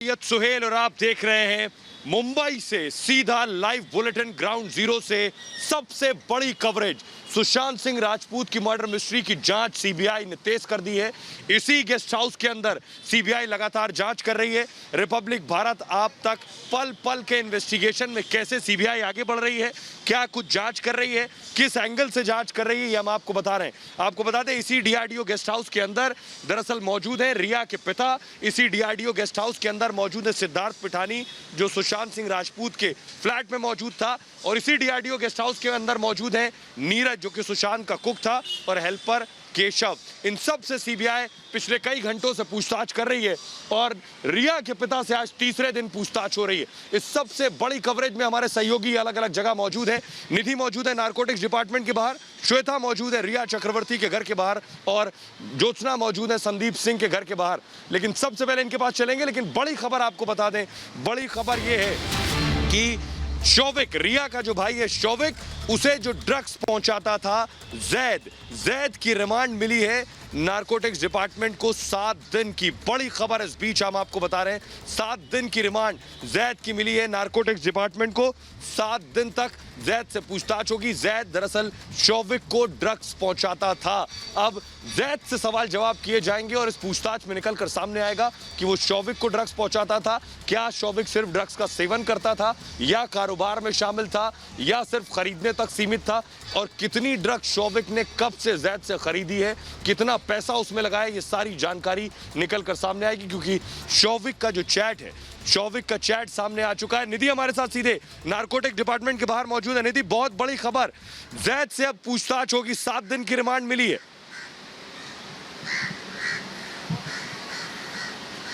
सुहेल और आप देख रहे हैं मुंबई से सीधा लाइव बुलेटिन ग्राउंड जीरो से सबसे बड़ी कवरेज। सुशांत सिंह राजपूत की मर्डर मिस्ट्री की जांच सीबीआई ने तेज कर दी है। इसी गेस्ट हाउस के अंदर सीबीआई लगातार जांच कर रही है। रिपब्लिक भारत आप तक पल पल के इन्वेस्टिगेशन में कैसे सीबीआई आगे बढ़ रही है, क्या कुछ जांच कर रही है, किस एंगल से जांच कर रही है, ये हम आपको बता रहे हैं। आपको बता दें इसी डीआरडीओ गेस्ट हाउस के अंदर दरअसल मौजूद है रिया के पिता। इसी डीआरडीओ गेस्ट हाउस के अंदर मौजूद है सिद्धार्थ पिठानी जो सुशांत सिंह राजपूत के फ्लैट में मौजूद था, और इसी डीआरडीओ गेस्ट हाउस के अंदर मौजूद है नीरज जो कि सुशांत का कुक था और हेल्पर केशव। इन सब से सीबीआई पिछले कई घंटों से पूछताछ कर रही है और रिया के पिता से आज तीसरे दिन पूछताछ हो रही है। इस सबसे बड़ी कवरेज में हमारे सहयोगी अलग अलग जगह मौजूद है। निधि मौजूद है नारकोटिक्स डिपार्टमेंट के बाहर, श्वेता मौजूद है रिया चक्रवर्ती के घर के बाहर, और ज्योत्सना मौजूद है संदीप सिंह के घर के बाहर। लेकिन सबसे पहले इनके पास चलेंगे, लेकिन बड़ी खबर आपको बता दें। बड़ी खबर यह है कि शौविक, रिया का जो भाई है शौविक, उसे जो ड्रग्स पहुंचाता था जैद की रिमांड मिली है नारकोटिक्स डिपार्टमेंट को 7 दिन की। बड़ी खबर इस बीच हम आपको बता रहे हैं, 7 दिन की रिमांड जैद की मिली है नारकोटिक्स डिपार्टमेंट को। 7 दिन तक जैद से पूछताछ होगी। जैद दरअसल शौविक को ड्रग्स पहुंचाता था। अब जैद से सवाल जवाब किए जाएंगे और इस पूछताछ में निकलकर सामने आएगा कि वो शौविक को ड्रग्स पहुंचाता था, क्या शौविक सिर्फ ड्रग्स का सेवन करता था या कारोबार में शामिल था या सिर्फ खरीदने तक सीमित था, और कितनी ड्रग्स शौविक ने कब से जैद से खरीदी है, कितना पैसा उसमें लगाया, ये सारी जानकारी निकलकर सामने आएगी। क्योंकि शौविक का जो चैट है, शौविक का चैट सामने आ चुका है। निधि हमारे साथ सीधे नारकोटिक डिपार्टमेंट के बाहर मौजूद है। निधि, बहुत बड़ी खबर, जैद से अब पूछताछ होगी, 7 दिन की रिमांड मिली है।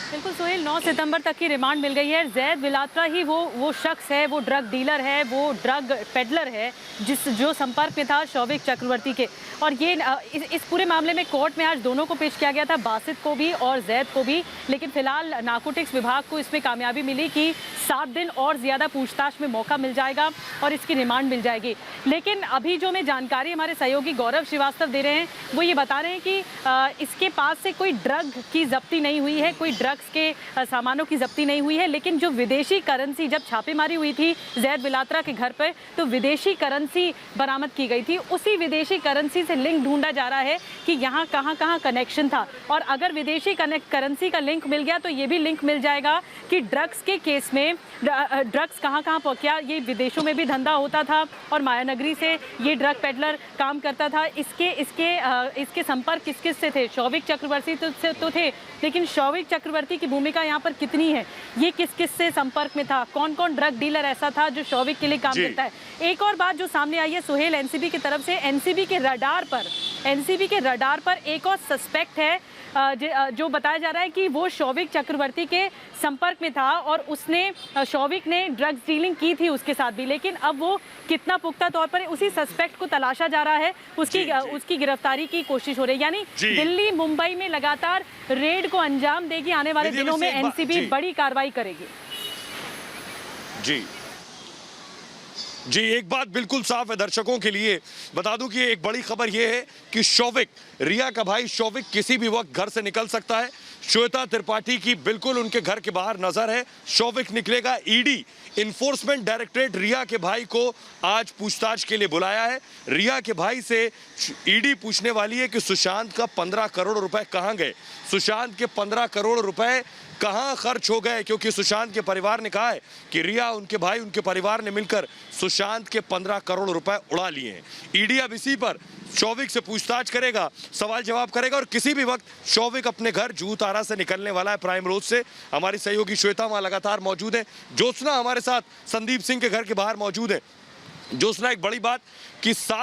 बिल्कुल सोहेल, 9 सितंबर तक की रिमांड मिल गई है। जैद विलात्रा ही वो शख्स है, वो ड्रग डीलर है, वो ड्रग पेडलर है जो संपर्क में था शौविक चक्रवर्ती के। और ये इस पूरे मामले में कोर्ट में आज दोनों को पेश किया गया था, बासित को भी और जैद को भी। लेकिन फिलहाल नारकोटिक्स विभाग को इसमें कामयाबी मिली कि 7 दिन और ज़्यादा पूछताछ में मौका मिल जाएगा और इसकी रिमांड मिल जाएगी। लेकिन अभी जो मैं जानकारी हमारे सहयोगी गौरव श्रीवास्तव दे रहे हैं, वो ये बता रहे हैं कि इसके पास से कोई ड्रग की जब्ती नहीं हुई है, कोई ड्रग्स के सामानों की जब्ती नहीं हुई है। लेकिन जो विदेशी करेंसी, जब छापेमारी हुई थी जैद विलात्रा के घर पर, तो विदेशी करेंसी बरामद की गई थी। उसी विदेशी करेंसी से लिंक ढूंढा जा रहा है कि यहाँ कहाँ कनेक्शन था, और अगर विदेशी करेंसी का लिंक मिल गया तो ये भी लिंक मिल जाएगा कि ड्रग्स के केस में ड्रग्स कहाँ क्या ये विदेशों में भी धंधा होता था और मायानगरी से ये ड्रग पेडलर काम करता था। इसके संपर्क किस किस से थे? शौविक चक्रवर्ती तो थे, लेकिन शौविक चक्रवर्ती की भूमिका यहाँ पर कितनी है, ये किस किस से संपर्क में था, कौन कौन ड्रग डीलर ऐसा था जो शौविक के लिए काम करता है। एक और बात जो सामने आई है सोहेल, एनसीबी की तरफ से, एनसीबी के रडार पर एक और सस्पेक्ट है जो बताया जा रहा है कि वो शौविक चक्रवर्ती के संपर्क में था और शौविक ने ड्रग्स डीलिंग की थी उसके साथ भी। लेकिन अब वो कितना पुख्ता तौर पर उसी सस्पेक्ट को तलाशा जा रहा है, उसकी गिरफ्तारी की कोशिश हो रही है। यानी दिल्ली मुंबई में लगातार रेड को अंजाम देगी। आने वाले दिनों में एनसीबी बड़ी कार्रवाई करेगी। जी, एक बात बिल्कुल साफ है दर्शकों के लिए, बता दूं कि एक बड़ी खबर यह है कि शौविक, रिया का भाई शौविक किसी भी वक्त घर से निकल सकता है। श्वेता त्रिपाठी की बिल्कुल उनके घर के बाहर नजर है, शौविक निकलेगा। ईडी इन्फोर्समेंट डायरेक्टरेट रिया के भाई को आज पूछताछ के लिए बुलाया है। रिया के भाई से ईडी पूछने वाली है कि सुशांत का 15 करोड़ रुपए कहां गए, सुशांत के 15 करोड़ रुपए कहां खर्च हो गए, क्योंकि सुशांत के परिवार ने कहा है कि रिया, उनके भाई, उनके परिवार ने मिलकर सुशांत के 15 करोड़ रुपए उड़ा लिए हैं। ईडी अब इसी पर शौविक से पूछताछ करेगा, सवाल जवाब करेगा, और किसी भी वक्त शौविक अपने घर जूहू तारा से निकलने वाला है, प्राइम रोड से। हमारी सहयोगी श्वेता वहां लगातार मौजूद है, ज्योत्सना हमारे साथ संदीप सिंह के घर के बाहर मौजूद है। ज्योत्सना, एक बड़ी बात कि